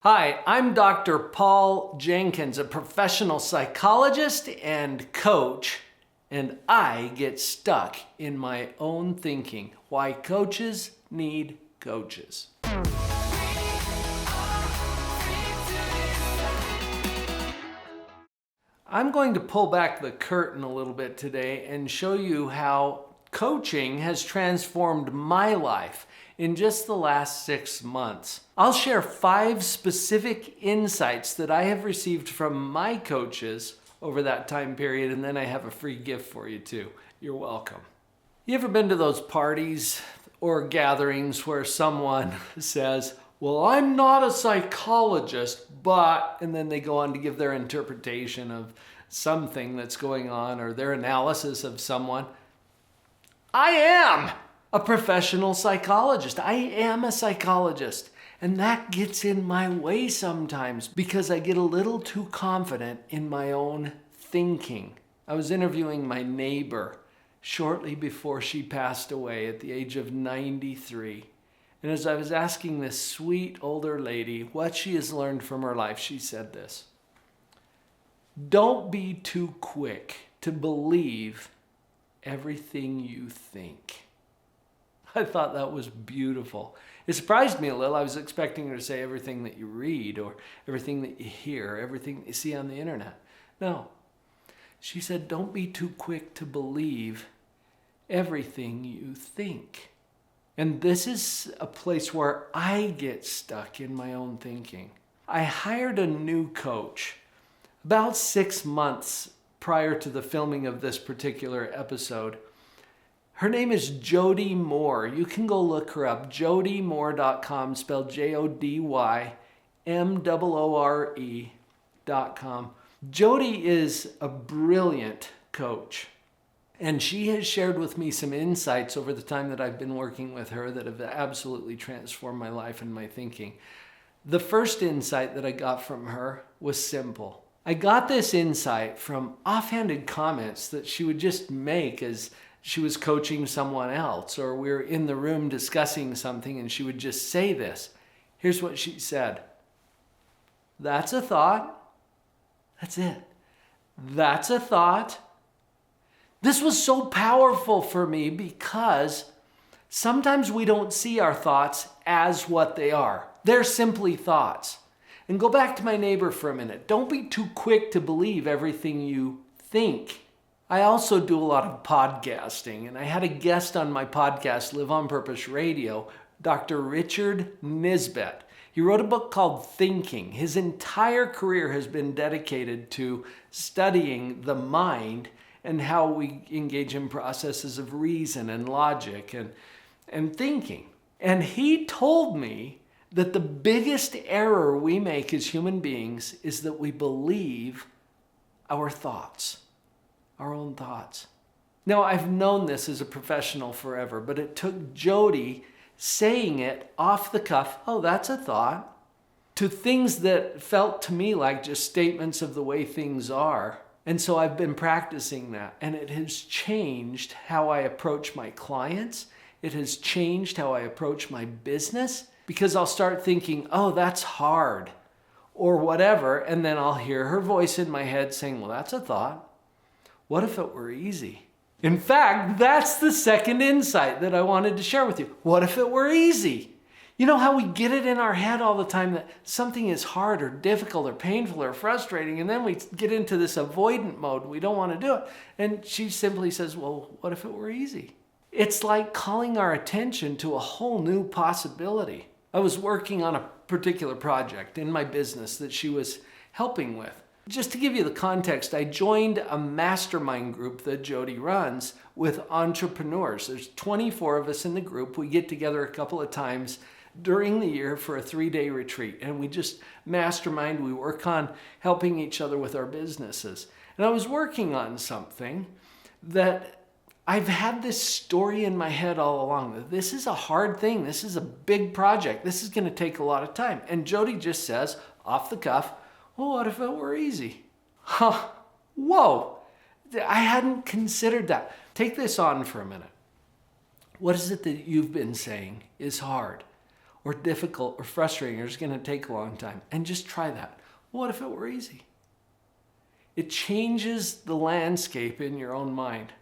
Hi, I'm Dr. Paul Jenkins, a professional psychologist and coach, and I get stuck in my own thinking. Why coaches need coaches. I'm going to pull back the curtain a little bit today and show you how coaching has transformed my life in just the last 6 months. I'll share 5 specific insights that I have received from my coaches over that time period, and then I have a free gift for you too. You're welcome. You ever been to those parties or gatherings where someone says, well, I'm not a psychologist, but, and then they go on to give their interpretation of something that's going on or their analysis of someone. I am a professional psychologist. I am a psychologist. And that gets in my way sometimes because I get a little too confident in my own thinking. I was interviewing my neighbor shortly before she passed away at the age of 93. And as I was asking this sweet older lady what she has learned from her life, she said this: don't be too quick to believe everything you think. I thought that was beautiful. It surprised me a little. I was expecting her to say everything that you read or everything that you hear, everything that you see on the internet. No. She said, don't be too quick to believe everything you think. And this is a place where I get stuck in my own thinking. I hired a new coach about 6 months prior to the filming of this particular episode. Her name is Jody Moore. You can go look her up. JodyMoore.com, spelled JodyMoore.com. Jody is a brilliant coach. And she has shared with me some insights over the time that I've been working with her that have absolutely transformed my life and my thinking. The first insight that I got from her was simple. I got this insight from offhanded comments that she would just make as she was coaching someone else, or we were in the room discussing something and she would just say this. Here's what she said. That's a thought. That's it. That's a thought. This was so powerful for me because sometimes we don't see our thoughts as what they are. They're simply thoughts. And go back to my neighbor for a minute. Don't be too quick to believe everything you think. I also do a lot of podcasting, and I had a guest on my podcast, Live on Purpose Radio, Dr. Richard Nisbett. He wrote a book called Thinking. His entire career has been dedicated to studying the mind and how we engage in processes of reason and logic and thinking. And he told me that the biggest error we make as human beings is that we believe our thoughts. Our own thoughts. Now, I've known this as a professional forever, but it took Jody saying it off the cuff, oh, that's a thought, to things that felt to me like just statements of the way things are. And so I've been practicing that, and it has changed how I approach my clients. It has changed how I approach my business, because I'll start thinking, oh, that's hard, or whatever, and then I'll hear her voice in my head saying, well, that's a thought. What if it were easy? In fact, that's the second insight that I wanted to share with you. What if it were easy? You know how we get it in our head all the time that something is hard or difficult or painful or frustrating, and then we get into this avoidant mode. We don't want to do it. And she simply says, well, what if it were easy? It's like calling our attention to a whole new possibility. I was working on a particular project in my business that she was helping with. Just to give you the context, I joined a mastermind group that Jody runs with entrepreneurs. There's 24 of us in the group. We get together a couple of times during the year for a 3-day retreat, and we just mastermind. We work on helping each other with our businesses. And I was working on something that I've had this story in my head all along. That this is a hard thing. This is a big project. This is going to take a lot of time. And Jody just says, off the cuff, well, what if it were easy? Huh, whoa, I hadn't considered that. Take this on for a minute. What is it that you've been saying is hard? or difficult or frustrating or it's going to take a long time. And just try that. What if it were easy? It changes the landscape in your own mind.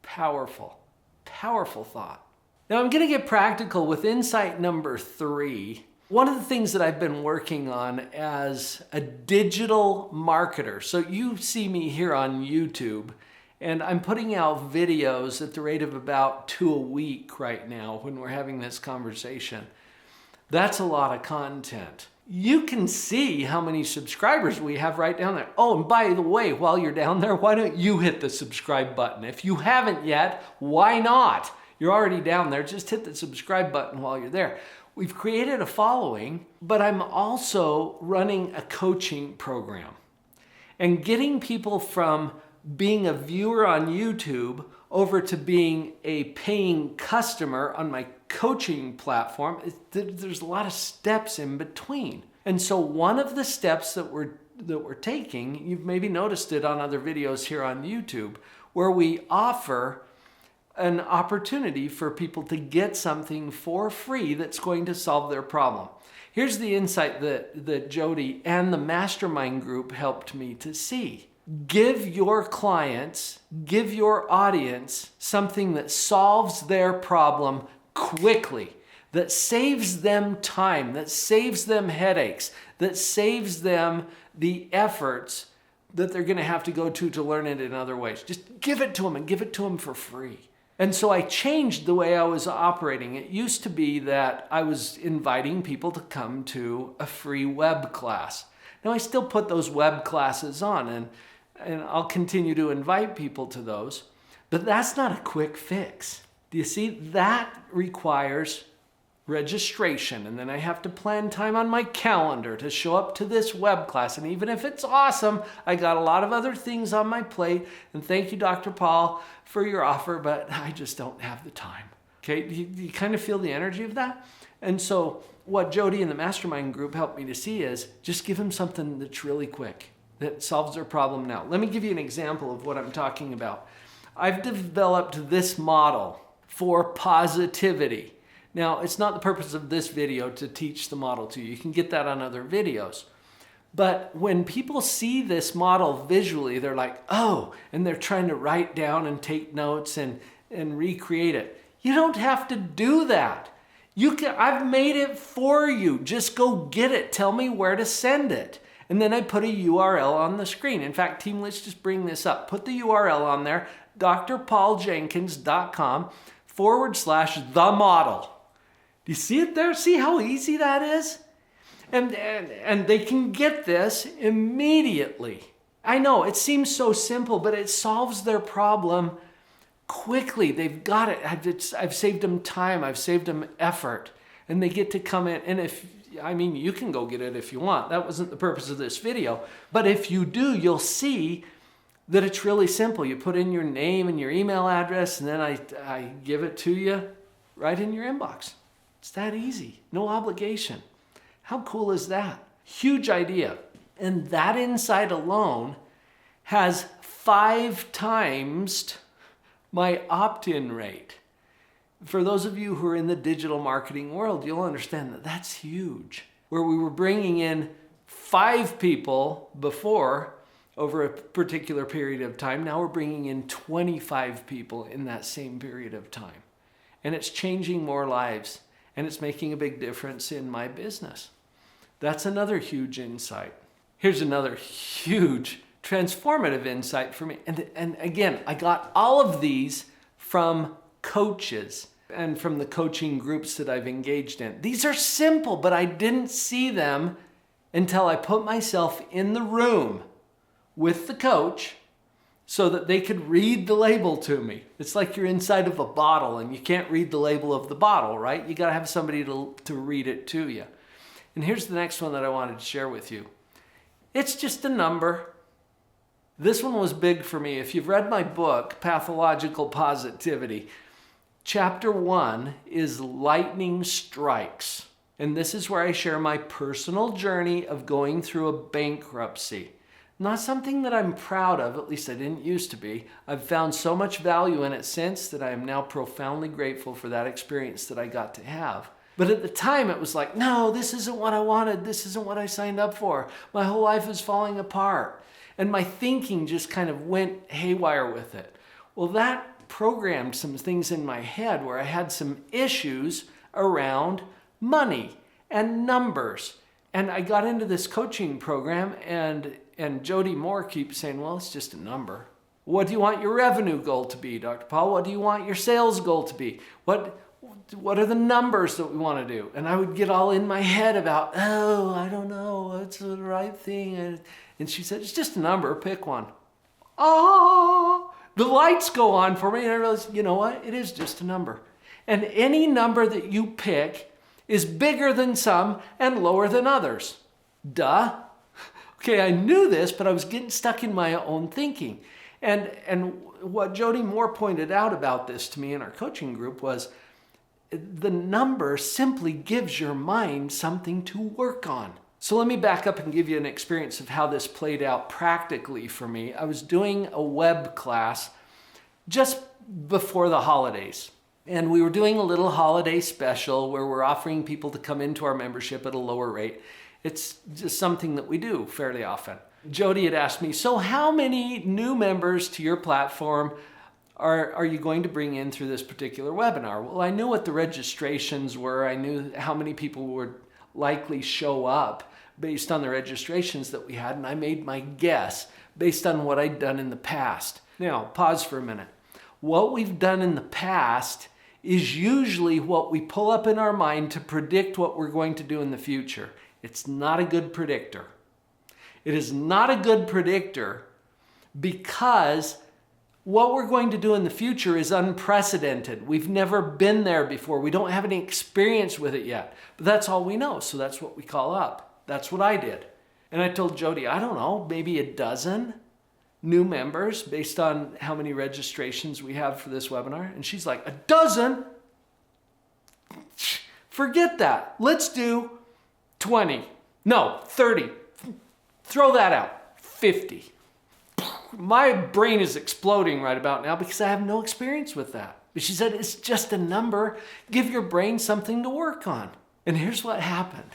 Powerful, powerful thought. Now I'm going to get practical with insight number 3. One of the things that I've been working on as a digital marketer. So you see me here on YouTube, and I'm putting out videos at the rate of about 2 a week right now when we're having this conversation. That's a lot of content. You can see how many subscribers we have right down there. Oh, and by the way, while you're down there, why don't you hit the subscribe button? If you haven't yet, why not? You're already down there. Just hit the subscribe button while you're there. We've created a following, but I'm also running a coaching program and getting people from being a viewer on YouTube over to being a paying customer on my coaching platform. There's a lot of steps in between. And so one of the steps that we're taking, you've maybe noticed it on other videos here on YouTube, where we offer an opportunity for people to get something for free that's going to solve their problem. Here's the insight that Jody and the mastermind group helped me to see. Give your clients, give your audience something that solves their problem quickly, that saves them time, that saves them headaches, that saves them the efforts that they're going to have to go to learn it in other ways. Just give it to them and give it to them for free. And so I changed the way I was operating. It used to be that I was inviting people to come to a free web class. Now I still put those web classes on and I'll continue to invite people to those, but that's not a quick fix. Do you see? That requires registration, and then I have to plan time on my calendar to show up to this web class. And even if it's awesome, I got a lot of other things on my plate. And thank you, Dr. Paul, for your offer, but I just don't have the time. Okay, you kind of feel the energy of that? And so what Jody and the mastermind group helped me to see is just give them something that's really quick, that solves their problem now. Let me give you an example of what I'm talking about. I've developed this model for positivity. Now, it's not the purpose of this video to teach the model to you. You can get that on other videos. But when people see this model visually, they're like, oh, and they're trying to write down and take notes and recreate it. You don't have to do that. I've made it for you. Just go get it. Tell me where to send it. And then I put a URL on the screen. In fact, team, let's just bring this up. Put the URL on there, drpauljenkins.com/the model. Do you see it there? See how easy that is? And they can get this immediately. I know it seems so simple, but it solves their problem quickly. They've got it. I've saved them time. I've saved them effort. And they get to come in. And you can go get it if you want. That wasn't the purpose of this video. But if you do, you'll see that it's really simple. You put in your name and your email address, and then I give it to you right in your inbox. It's that easy. No obligation. How cool is that? Huge idea. And that insight alone has 5 times my opt-in rate. For those of you who are in the digital marketing world, you'll understand that that's huge. Where we were bringing in 5 people before over a particular period of time, now we're bringing in 25 people in that same period of time. And it's changing more lives, and it's making a big difference in my business. That's another huge insight. Here's another huge transformative insight for me. And again, I got all of these from coaches and from the coaching groups that I've engaged in. These are simple, but I didn't see them until I put myself in the room with the coach so that they could read the label to me. It's like you're inside of a bottle and you can't read the label of the bottle, right? You got to have somebody to read it to you. And here's the next one that I wanted to share with you. It's just a number. This one was big for me. If you've read my book, Pathological Positivity, Chapter 1 is Lightning Strikes. And this is where I share my personal journey of going through a bankruptcy. Not something that I'm proud of, at least I didn't used to be. I've found so much value in it since that I am now profoundly grateful for that experience that I got to have. But at the time it was like, no, this isn't what I wanted. This isn't what I signed up for. My whole life is falling apart. And my thinking just kind of went haywire with it. Well, that programmed some things in my head where I had some issues around money and numbers. And I got into this coaching program, and Jody Moore keeps saying, well, it's just a number. What do you want your revenue goal to be, Dr. Paul? What do you want your sales goal to be? What are the numbers that we want to do? And I would get all in my head about, oh, I don't know, what's the right thing? And she said, it's just a number, pick one. Oh, the lights go on for me, and I realized, you know what? It is just a number. And any number that you pick is bigger than some and lower than others. Duh. Okay, I knew this, but I was getting stuck in my own thinking. And what Jody Moore pointed out about this to me in our coaching group was the number simply gives your mind something to work on. So let me back up and give you an experience of how this played out practically for me. I was doing a web class just before the holidays. And we were doing a little holiday special where we're offering people to come into our membership at a lower rate. It's just something that we do fairly often. Jody had asked me, so how many new members to your platform are you going to bring in through this particular webinar? Well, I knew what the registrations were. I knew how many people would likely show up based on the registrations that we had, and I made my guess based on what I'd done in the past. Now, pause for a minute. What we've done in the past is usually what we pull up in our mind to predict what we're going to do in the future. It's not a good predictor. It is not a good predictor because what we're going to do in the future is unprecedented. We've never been there before. We don't have any experience with it yet. But that's all we know, so that's what we call up. That's what I did. And I told Jody, I don't know, maybe a dozen new members based on how many registrations we have for this webinar. And she's like, a dozen? Forget that. Let's do 20. No, 30. Throw that out. 50. My brain is exploding right about now because I have no experience with that. But she said, it's just a number. Give your brain something to work on. And here's what happened.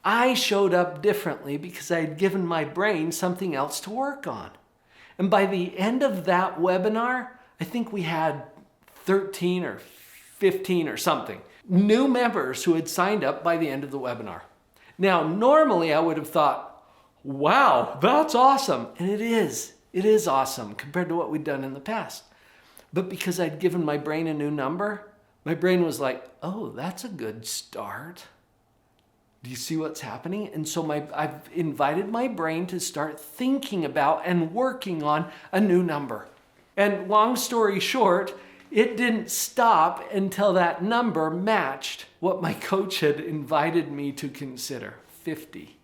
I showed up differently because I had given my brain something else to work on. And by the end of that webinar, I think we had 13 or 15 or something new members who had signed up by the end of the webinar. Now, normally I would have thought, wow, that's awesome. And it is awesome compared to what we'd done in the past. But because I'd given my brain a new number, my brain was like, oh, that's a good start. Do you see what's happening? And so I've invited my brain to start thinking about and working on a new number. And long story short, it didn't stop until that number matched what my coach had invited me to consider, 50.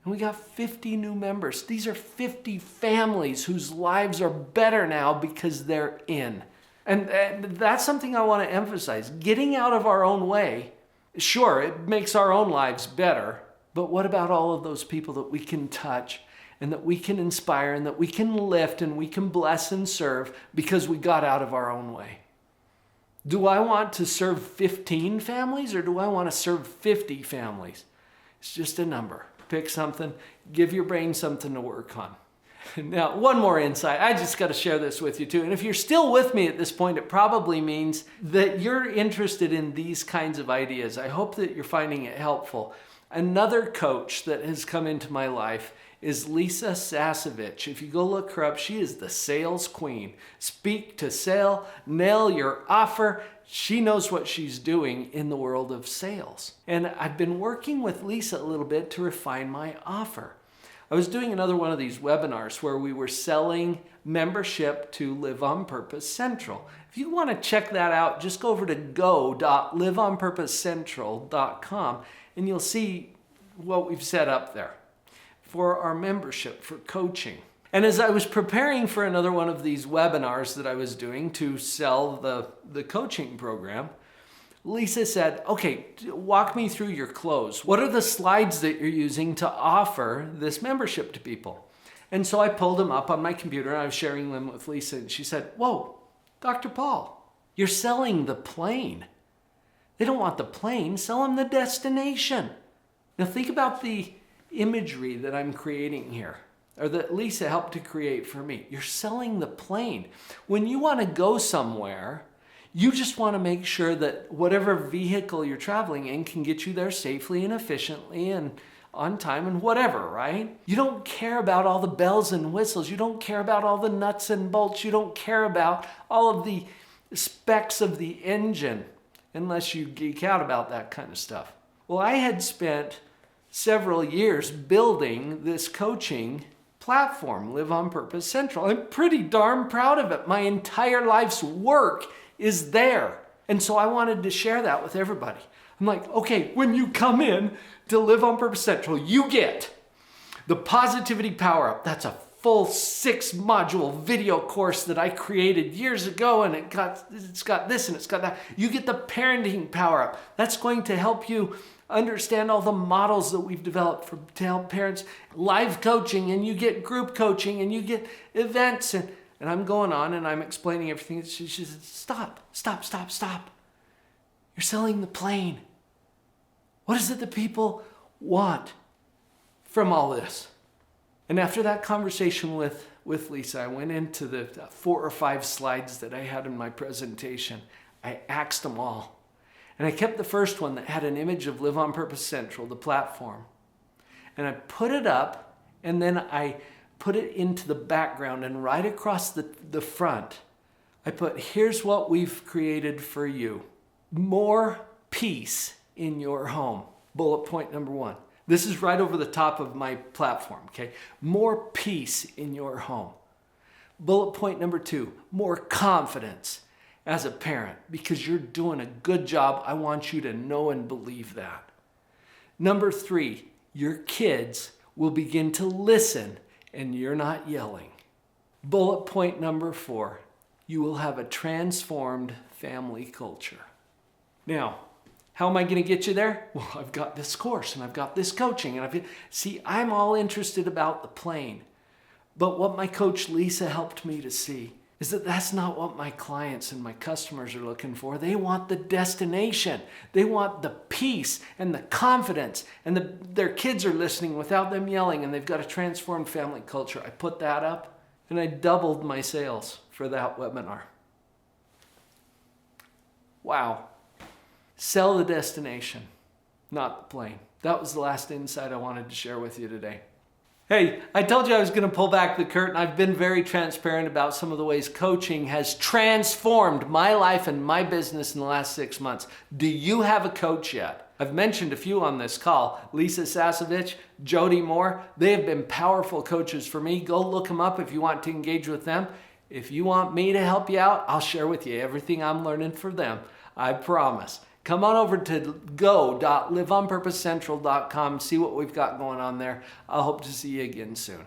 And we got 50 new members. These are 50 families whose lives are better now because they're in. And that's something I want to emphasize. Getting out of our own way, sure, it makes our own lives better, but what about all of those people that we can touch and that we can inspire and that we can lift and we can bless and serve because we got out of our own way? Do I want to serve 15 families or do I want to serve 50 families? It's just a number. Pick something, give your brain something to work on. Now, one more insight. I just got to share this with you too. And if you're still with me at this point, it probably means that you're interested in these kinds of ideas. I hope that you're finding it helpful. Another coach that has come into my life is Lisa Sasevich. If you go look her up, she is the sales queen. Speak to sale, nail your offer. She knows what she's doing in the world of sales. And I've been working with Lisa a little bit to refine my offer. I was doing another one of these webinars where we were selling membership to Live on Purpose Central. If you want to check that out, just go over to go.liveonpurposecentral.com and you'll see what we've set up there for our membership, for coaching. And as I was preparing for another one of these webinars that I was doing to sell the coaching program, Lisa said, okay, walk me through your close. What are the slides that you're using to offer this membership to people? And so I pulled them up on my computer and I was sharing them with Lisa. And she said, whoa, Dr. Paul, you're selling the plane. They don't want the plane. Sell them the destination. Now think about the imagery that I'm creating here, or that Lisa helped to create for me. You're selling the plane. When you want to go somewhere, you just want to make sure that whatever vehicle you're traveling in can get you there safely and efficiently and on time and whatever, right? You don't care about all the bells and whistles. You don't care about all the nuts and bolts. You don't care about all of the specs of the engine unless you geek out about that kind of stuff. Well, I had spent several years building this coaching platform, Live on Purpose Central. I'm pretty darn proud of it. My entire life's work is there. And so I wanted to share that with everybody. I'm like, okay, when you come in to Live on Purpose Central, you get the Positivity Power Up. That's a full 6-module video course that I created years ago, and it's got this and it's got that. You get the Parenting Power Up. That's going to help you understand all the models that we've developed to help parents. Live coaching, and you get group coaching, and you get events, and I'm going on and I'm explaining everything. She said, stop. You're selling the plane. What is it that people want from all this? And after that conversation with Lisa, I went into the 4 or 5 slides that I had in my presentation. I axed them all. And I kept the first one that had an image of Live on Purpose Central, the platform. And I put it up, and then I put it into the background, and right across the front, I put, here's what we've created for you. More peace in your home. Bullet point number 1. This is right over the top of my platform, okay? More peace in your home. Bullet point number 2, more confidence as a parent, because you're doing a good job. I want you to know and believe that. Number 3, your kids will begin to listen and you're not yelling. Bullet point number 4, you will have a transformed family culture. Now, how am I going to get you there? Well, I've got this course and I've got this coaching, and I'm all interested about the plane. But what my coach Lisa helped me to see is that that's not what my clients and my customers are looking for. They want the destination. They want the peace and the confidence, and their kids are listening without them yelling, and they've got a transformed family culture. I put that up and I doubled my sales for that webinar. Wow. Sell the destination, not the plane. That was the last insight I wanted to share with you today. Hey, I told you I was going to pull back the curtain. I've been very transparent about some of the ways coaching has transformed my life and my business in the last 6 months. Do you have a coach yet? I've mentioned a few on this call. Lisa Sasevich, Jody Moore. They have been powerful coaches for me. Go look them up if you want to engage with them. If you want me to help you out, I'll share with you everything I'm learning from them. I promise. Come on over to go.liveonpurposecentral.com, see what we've got going on there. I'll hope to see you again soon.